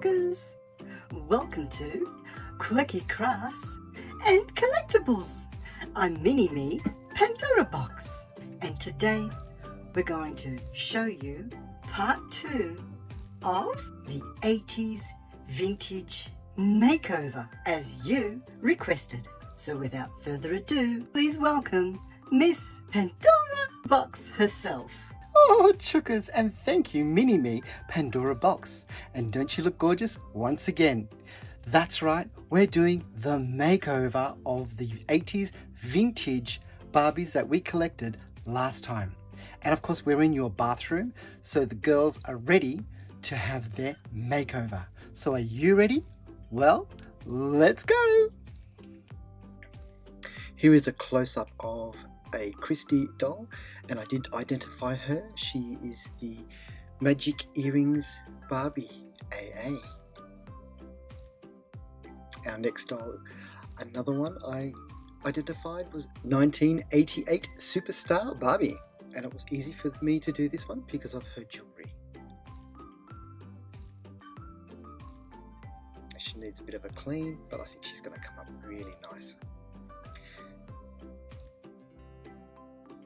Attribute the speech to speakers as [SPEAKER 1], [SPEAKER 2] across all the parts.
[SPEAKER 1] chuckers! Welcome to Quirky Crafts and Collectibles. I'm Mini-Me Pandora Box, and today we're going to show you part 2 of the 80s vintage makeover as you requested. So without further ado, please welcome Miss Pandora Box herself.
[SPEAKER 2] Oh, chuckers, and thank you, Mini-Me Pandora Box. And don't you look gorgeous once again? That's right, we're doing the makeover of the 80s vintage Barbies that we collected last time. And of course, we're in your bathroom, so the girls are ready to have their makeover. So are you ready? Well, let's go! Here is a close-up of a Christie doll, and I did identify her. She is the Magic Earrings Barbie AA. Our next doll, another one I identified, was 1988 Superstar Barbie, and it was easy for me to do this one because of her jewelry. She needs a bit of a clean, but I think she's going to come up really nice.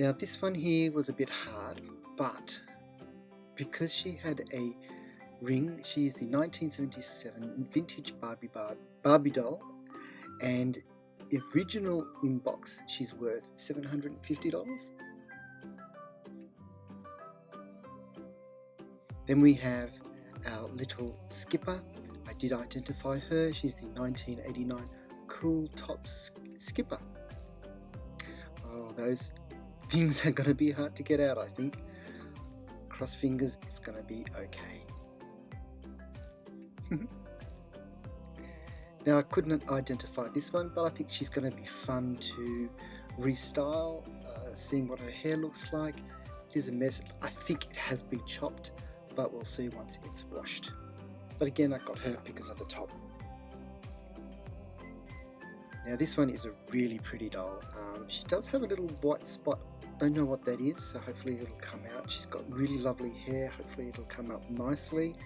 [SPEAKER 2] Now this one here was a bit hard, but because she had a ring, she is the 1977 vintage Barbie doll, and original in box she's worth $750. Then we have our little Skipper. I did identify her. She's the 1989 Cool Tops Skipper. Oh, those things are going to be hard to get out, I think. Cross fingers, it's going to be okay. Now, I couldn't identify this one, but I think she's going to be fun to restyle, seeing what her hair looks like. It is a mess. I think it has been chopped, but we'll see once it's washed. But again, I got her because of the top. Now this one is a really pretty doll. She does have a little white spot. Don't know what that is, so hopefully it'll come out. She's got really lovely hair. Hopefully it'll come up nicely.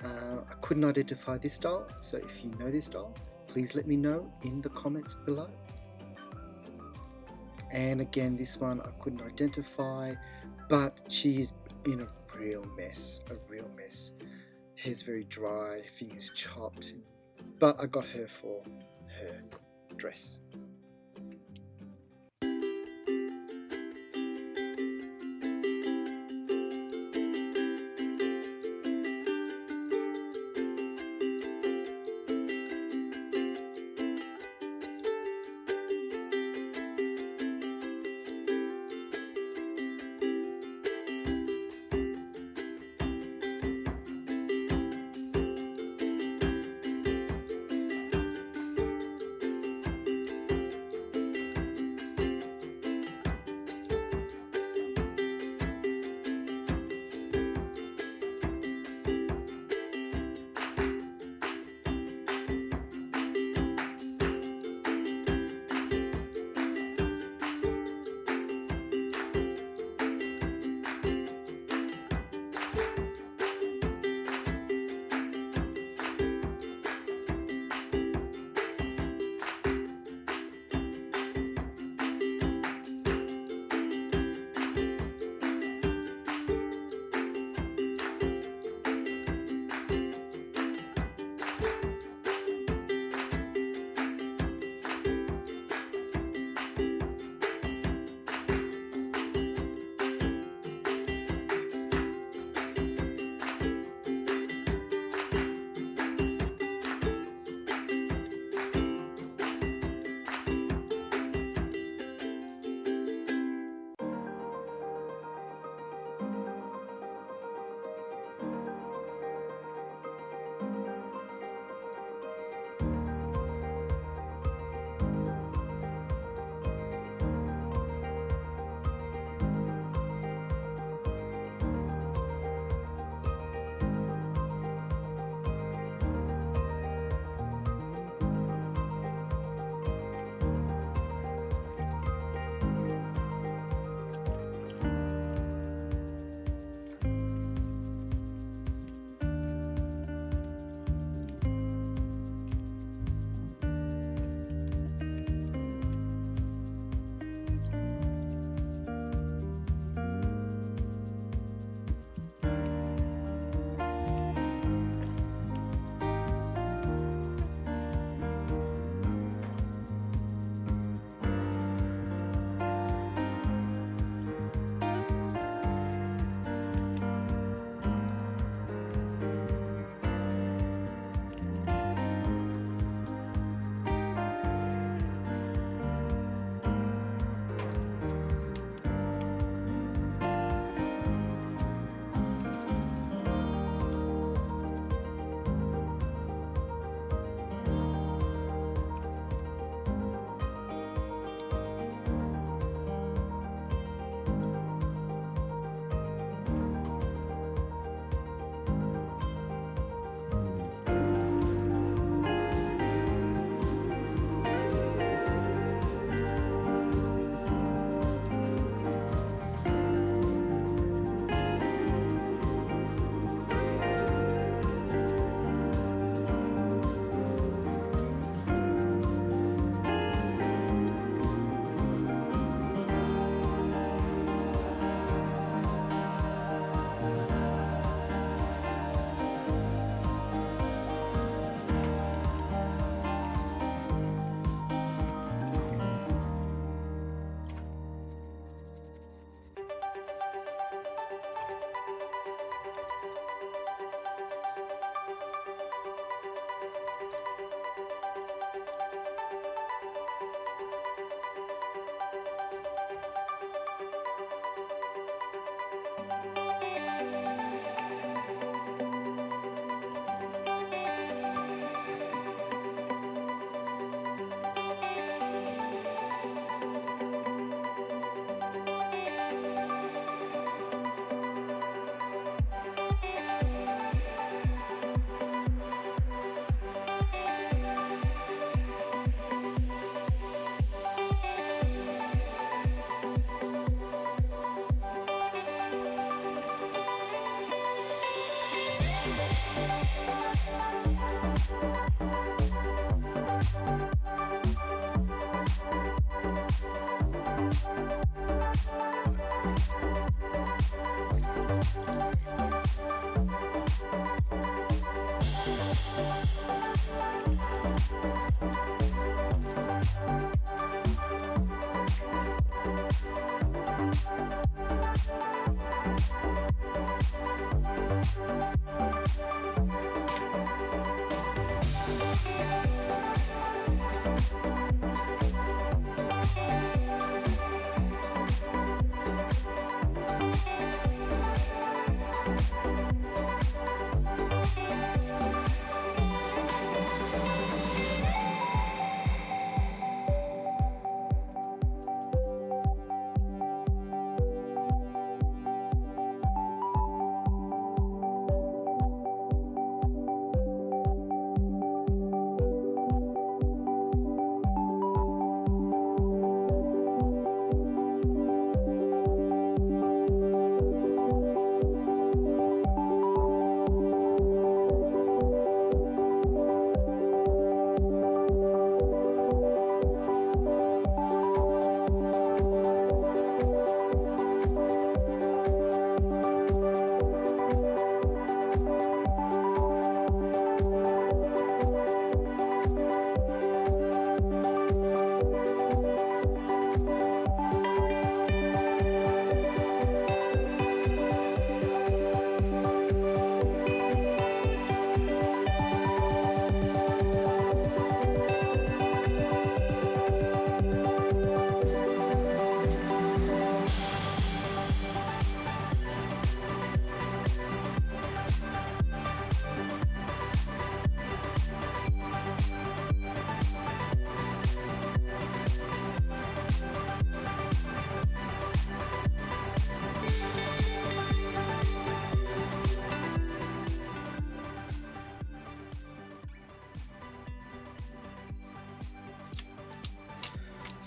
[SPEAKER 2] I couldn't identify this doll, so if you know this doll, please let me know in the comments below. And again, this one I couldn't identify, but she is in a real mess. Hair's very dry, fingers chopped, but I got her for her dress.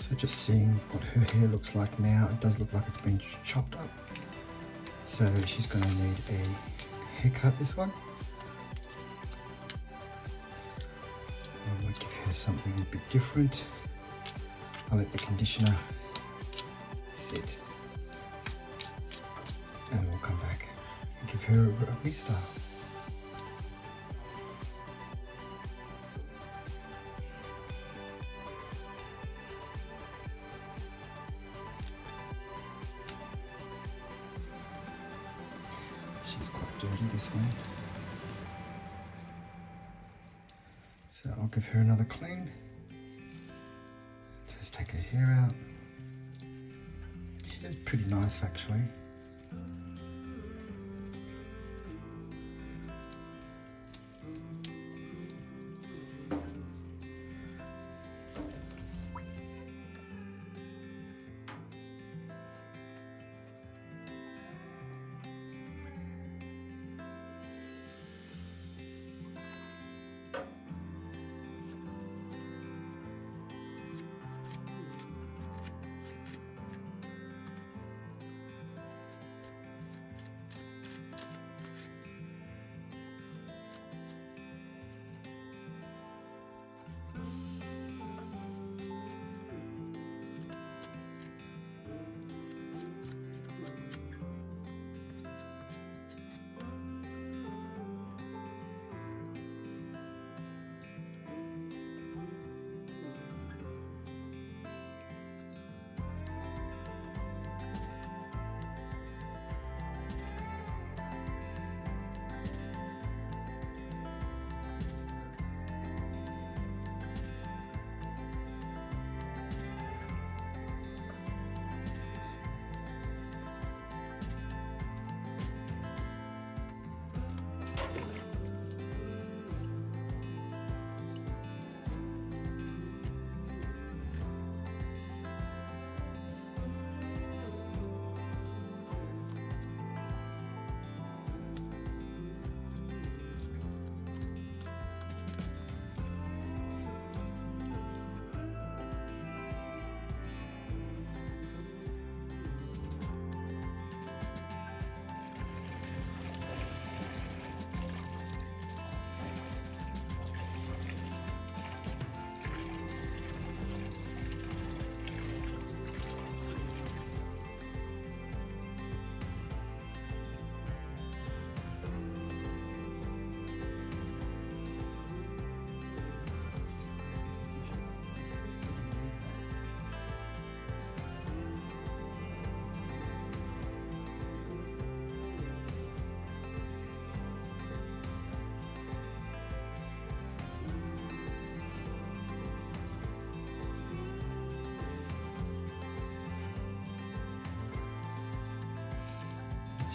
[SPEAKER 2] So just seeing what her hair looks like now, it does look like it's been chopped up. So she's going to need a haircut, this one. I might give her something a bit different. I'll let the conditioner sit. And we'll come back and give her a restyle. She's quite dirty, this one. So I'll give her another clean. Just take her hair out. It's pretty nice actually.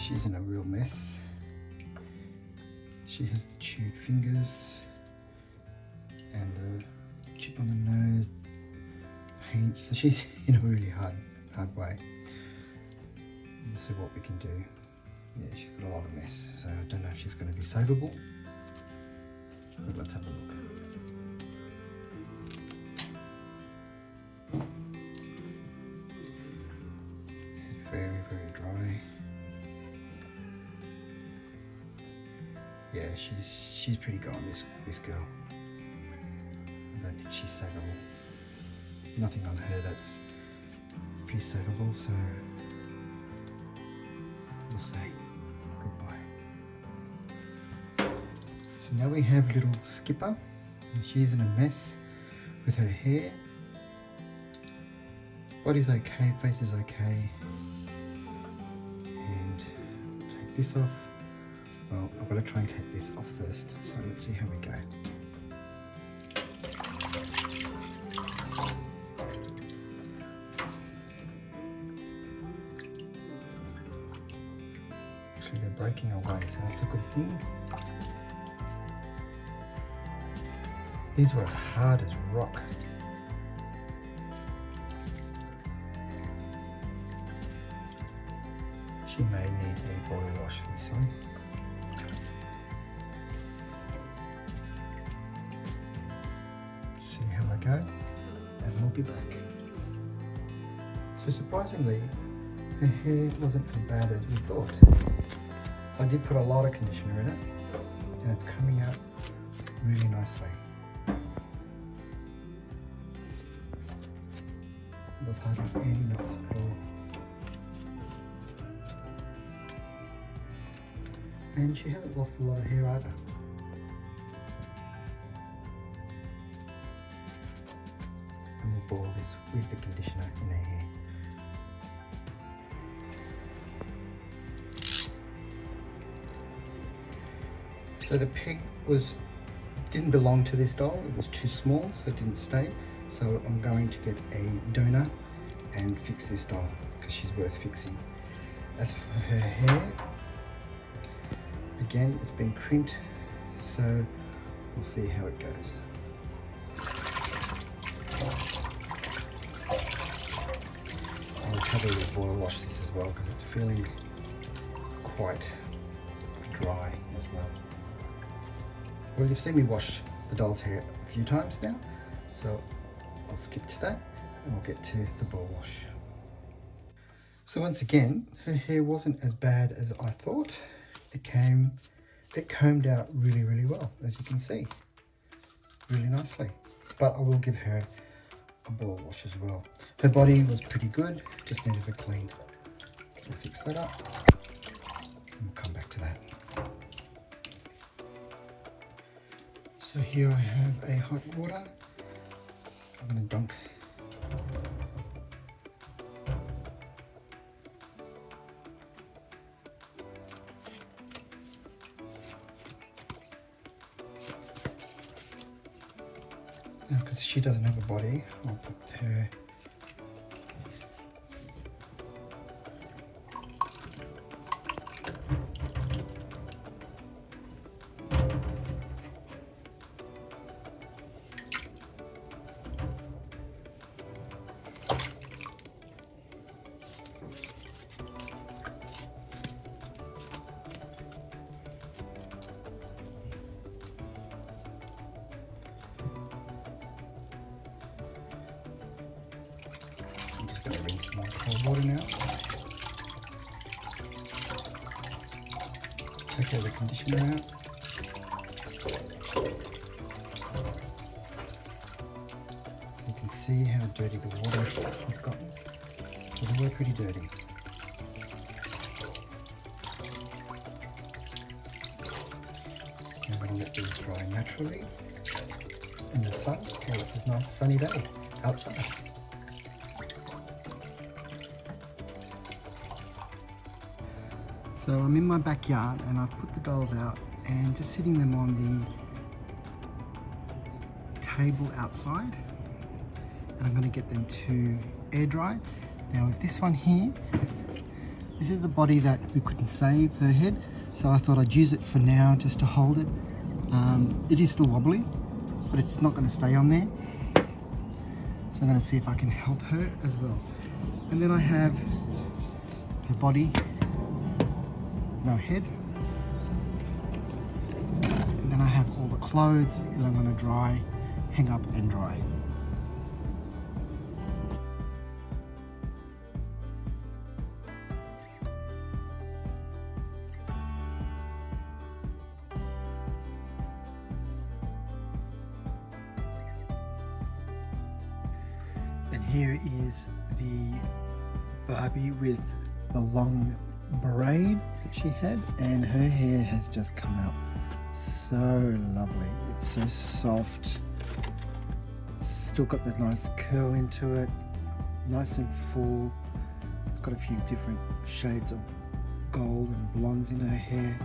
[SPEAKER 2] she's in a real mess. She has the chewed fingers and the chip on the nose, paint, so she's in a really hard way. Let's see what we can do. Yeah, she's got a lot of mess, so I don't know if she's going to be savable, but let's have a look. It's very, very dry. Yeah, she's pretty gone, this girl. I don't think she's savable. Nothing on her that's pretty savable, so we'll say goodbye. So now we have little Skipper. She's in a mess with her hair. Body's okay, face is okay. And take this off. Well, I've got to try and take this off first, so let's see how we go. Actually, they're breaking away, so that's a good thing. These were hard as rock. She may need a boil wash for this one. See how I go, and we'll be back. So surprisingly, her hair wasn't as bad as we thought. I did put a lot of conditioner in it, and it's coming out really nicely. There's hardly any knots at all. And she hasn't lost a lot of hair either. And we'll boil this with the conditioner in her hair. So the peg didn't belong to this doll, it was too small, so it didn't stay. So I'm going to get a donor and fix this doll because she's worth fixing. As for her hair, again, it's been crimped, so we'll see how it goes. I'll probably boil wash this as well because it's feeling quite dry as well. Well, you've seen me wash the doll's hair a few times now, so I'll skip to that and we'll get to the boil wash. So once again, her hair wasn't as bad as I thought. It combed out really, really well, as you can see, really nicely. But I will give her a boil wash as well. Her body was pretty good, just needed a clean. So we'll fix that up and we'll come back to that. So here I have a hot water. I'm going to dunk now, because she doesn't have a body, I'll put her going to rinse some more cold water now. Take out the conditioner out. You can see how dirty the water has gotten. So they were pretty dirty. I'm going to let these dry naturally in the sun. Oh, it's a nice sunny day outside. So I'm in my backyard and I've put the dolls out and just sitting them on the table outside, and I'm going to get them to air dry. Now with this one here, This is the body that we couldn't save, her head, so I thought I'd use it for now just to hold it. It is still wobbly, but it's not going to stay on there. So I'm going to see if I can help her as well. And then I have her body, no head. And then I have all the clothes that I'm going to dry, hang up and dry. And here is the Barbie with the long braid that she had, and her hair has just come out so lovely. It's so soft. It's still got that nice curl into it, nice and full. It's got a few different shades of gold and blondes in her hair.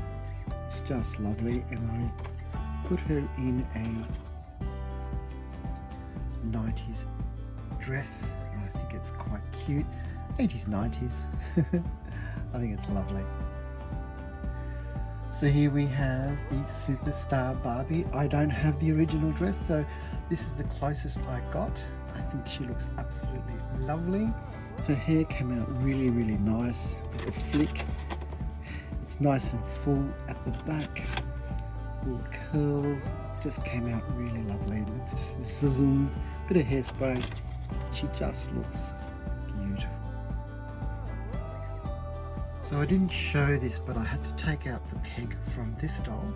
[SPEAKER 2] It's just lovely, and I put her in a 90s dress, and I think it's quite cute. 80s, 90s. I think it's lovely. So here we have the superstar Barbie. I don't have the original dress, so this is the closest I got. I think she looks absolutely lovely. Her hair came out really, really nice with a flick. It's nice and full at the back. Little curls. Just came out really lovely. It's just zoom, bit of hairspray. She just looks beautiful. So I didn't show this, but I had to take out the peg from this doll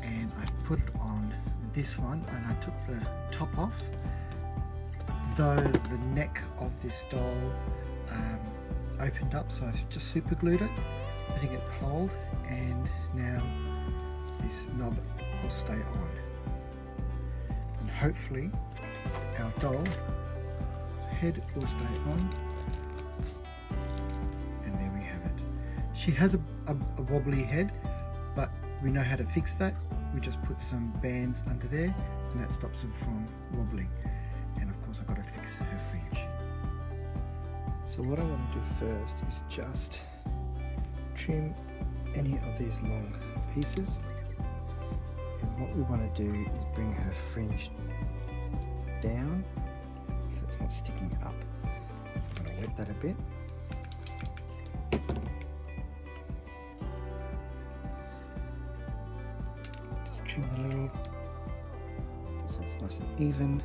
[SPEAKER 2] and I put it on this one, and I took the top off, though the neck of this doll opened up, so I just super glued it, letting it hold, and now this knob will stay on. And hopefully our doll head will stay on. And there we have it. She has a wobbly head, but we know how to fix that. We just put some bands under there, and that stops them from wobbling. And of course I've got to fix her fringe. So what I want to do first is just trim any of these long pieces. And what we want to do is bring her fringe down so it's not sticking up. I'm going to wet that a bit. Just trim a little so it's nice and even.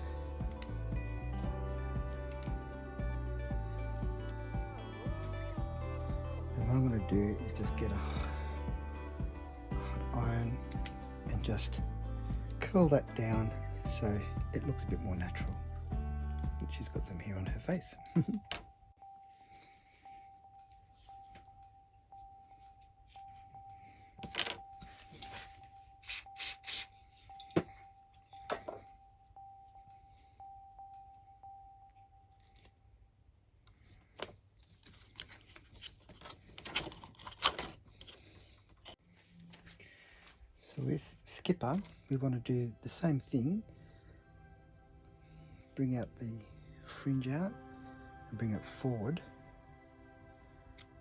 [SPEAKER 2] And what I'm going to do is just get a hot iron and just curl that down so it looks a bit more natural. She's got some hair on her face. So with Skipper, we want to do the same thing. Bring out the fringe out and bring it forward.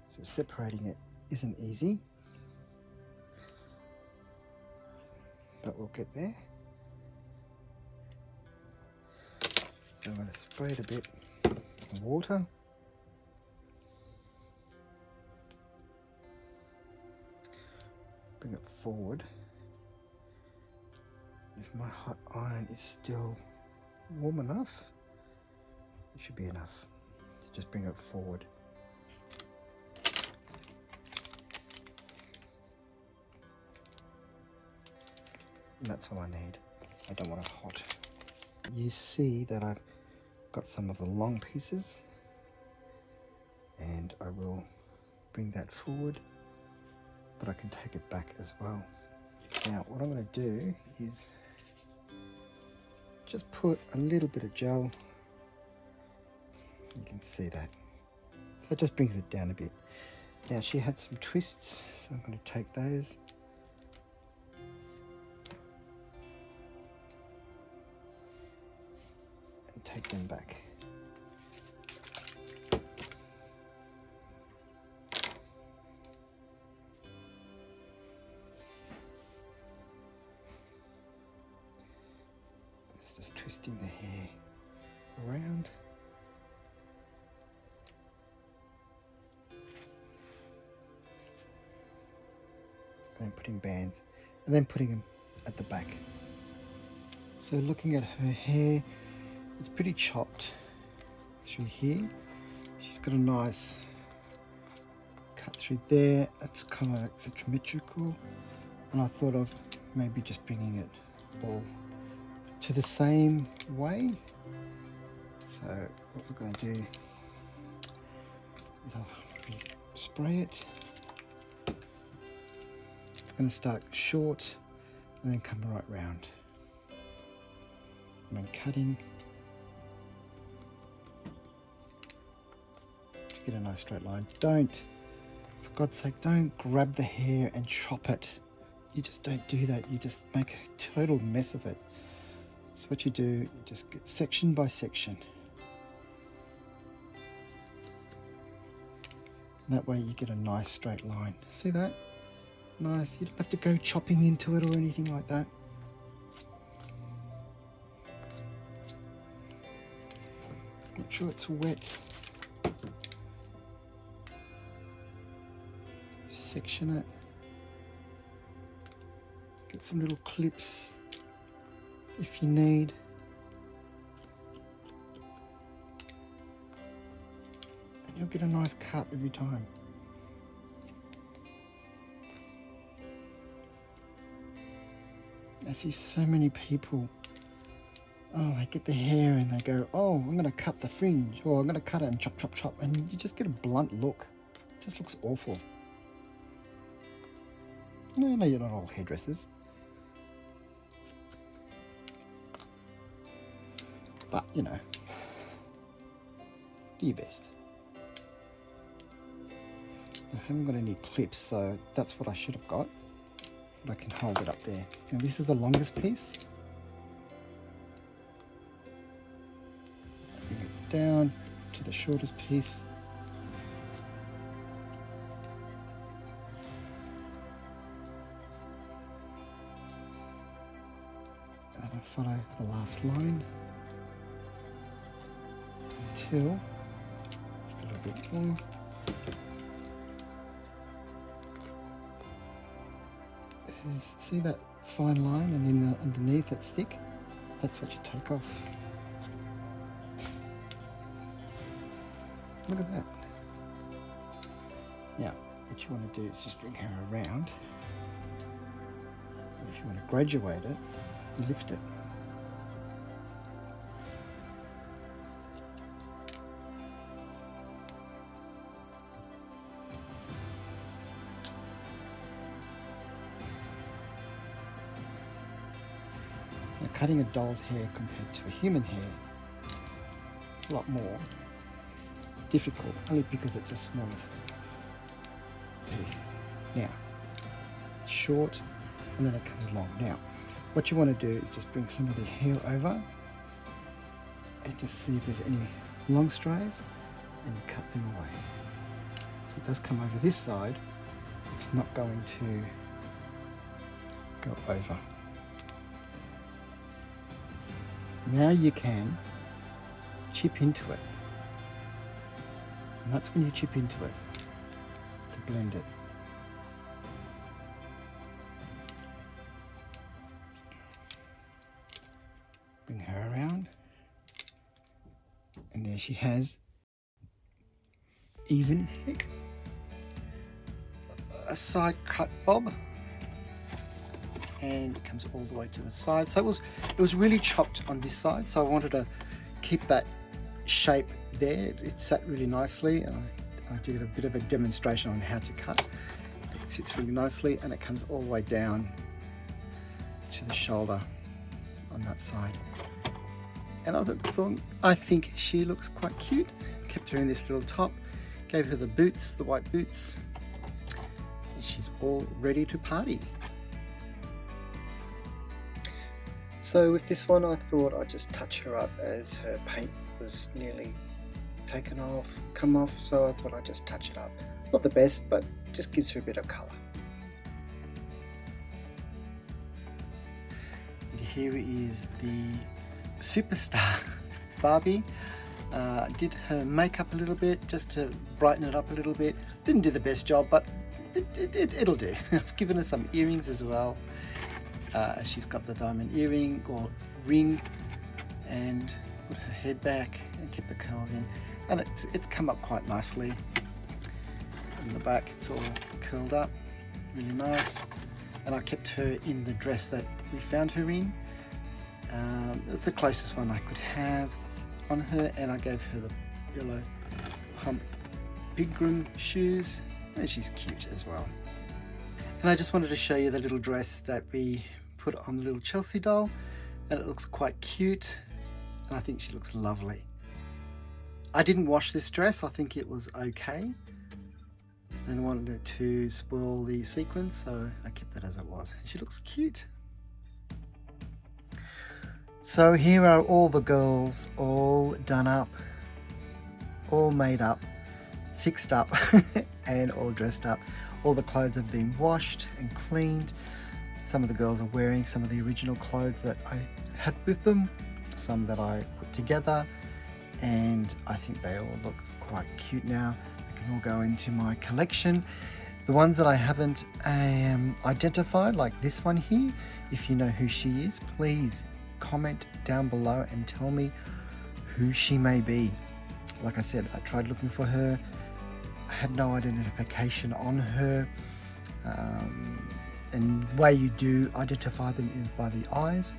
[SPEAKER 2] So separating it isn't easy, but we'll get there. So I'm going to spray it a bit with water. Bring it forward. If my hot iron is still warm enough, it should be enough. So just bring it forward. And that's all I need. I don't want it hot. You see that I've got some of the long pieces, and I will bring that forward, but I can take it back as well. Now what I'm going to do is just put a little bit of gel. You can see that. That just brings it down a bit. Now she had some twists, so I'm going to take those. And take them back. Just twisting the hair around. And then putting bands, and then putting them at the back. So looking at her hair, it's pretty chopped through here. She's got a nice cut through there. It's kind of symmetrical, and I thought of maybe just bringing it all to the same way. So what we're going to do is I'll spray it. It's going to start short and then come right round. And then cutting to get a nice straight line. Don't, for God's sake, don't grab the hair and chop it. You just don't do that. You just make a total mess of it. So what you do, you just get section by section. And that way you get a nice straight line. See that? Nice. You don't have to go chopping into it or anything like that. Make sure it's wet. Section it. Get some little clips if you need. And you'll get a nice cut every time. I see so many people, oh, they get the hair and they go, oh, I'm going to cut the fringe, or I'm going to cut it and chop, chop, chop, and you just get a blunt look. It just looks awful. No, you're not all hairdressers. But, you know, do your best. I haven't got any clips, so that's what I should have got. But I can hold it up there. Now this is the longest piece. Bring it down to the shortest piece. And I follow the last line until it's a little bit more. See that fine line, and then underneath it's thick? That's what you take off. Look at that. Now, what you want to do is just bring her around. And if you want to graduate it, lift it. Cutting a doll's hair compared to a human hair is a lot more difficult, only because it's the smallest piece. Now, it's short and then it comes long. Now, what you want to do is just bring some of the hair over and just see if there's any long strays, and you cut them away. So it does come over this side, it's not going to go over. Now you can chip into it, and that's when you chip into it to blend it. Bring her around, and there she has even neck, a side cut bob, and it comes all the way to the side. So it was really chopped on this side, so I wanted to keep that shape there. It sat really nicely, and I did a bit of a demonstration on how to cut. It sits really nicely, and it comes all the way down to the shoulder on that side. And I think she looks quite cute. Kept her in this little top, gave her the boots, the white boots, and she's all ready to party. So with this one, I thought I'd just touch her up, as her paint was nearly come off, so I thought I'd just touch it up. Not the best, but just gives her a bit of colour. And here is the superstar Barbie. Did her makeup a little bit just to brighten it up a little bit. Didn't do the best job, but it'll do. I've given her some earrings as well. She's got the diamond earring or ring, and put her head back and kept the curls in, and it's come up quite nicely. In the back it's all curled up, really nice. And I kept her in the dress that we found her in. It's the closest one I could have on her, and I gave her the yellow pump Pigram shoes, and she's cute as well. And I just wanted to show you the little dress that we put on the little Chelsea doll, and it looks quite cute, and I think she looks lovely. I didn't wash this dress. I think it was okay. I didn't want it to spoil the sequins, so I kept it as it was. She looks cute. So here are all the girls, all done up, all made up, fixed up, and all dressed up. All the clothes have been washed and cleaned. Some of the girls are wearing some of the original clothes that I had with them, some that I put together, and I think they all look quite cute now. They can all go into my collection. The ones that I haven't identified, like this one here, if you know who she is, please comment down below and tell me who she may be. Like I said, I tried looking for her. I had no identification on her. And the way you do identify them is by the eyes.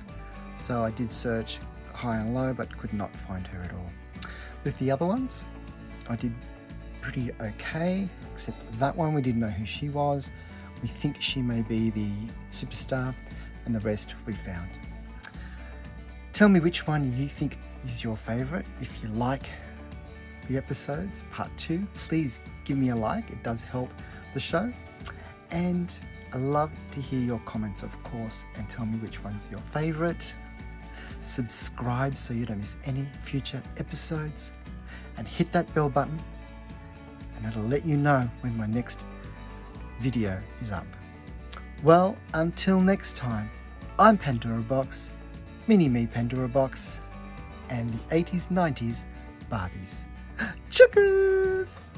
[SPEAKER 2] So I did search high and low, but could not find her at all. With the other ones, I did pretty okay, except for that one, we didn't know who she was. We think she may be the superstar, and the rest we found. Tell me which one you think is your favorite. If you like the episodes, part 2, please give me a like. It does help the show. And I love to hear your comments, of course, and tell me which one's your favorite. Subscribe so you don't miss any future episodes, and hit that bell button, and it'll let you know when my next video is up. Well, until next time, I'm Pandora Box, Mini Me Pandora Box, and the 80s, 90s Barbies. Chuckers!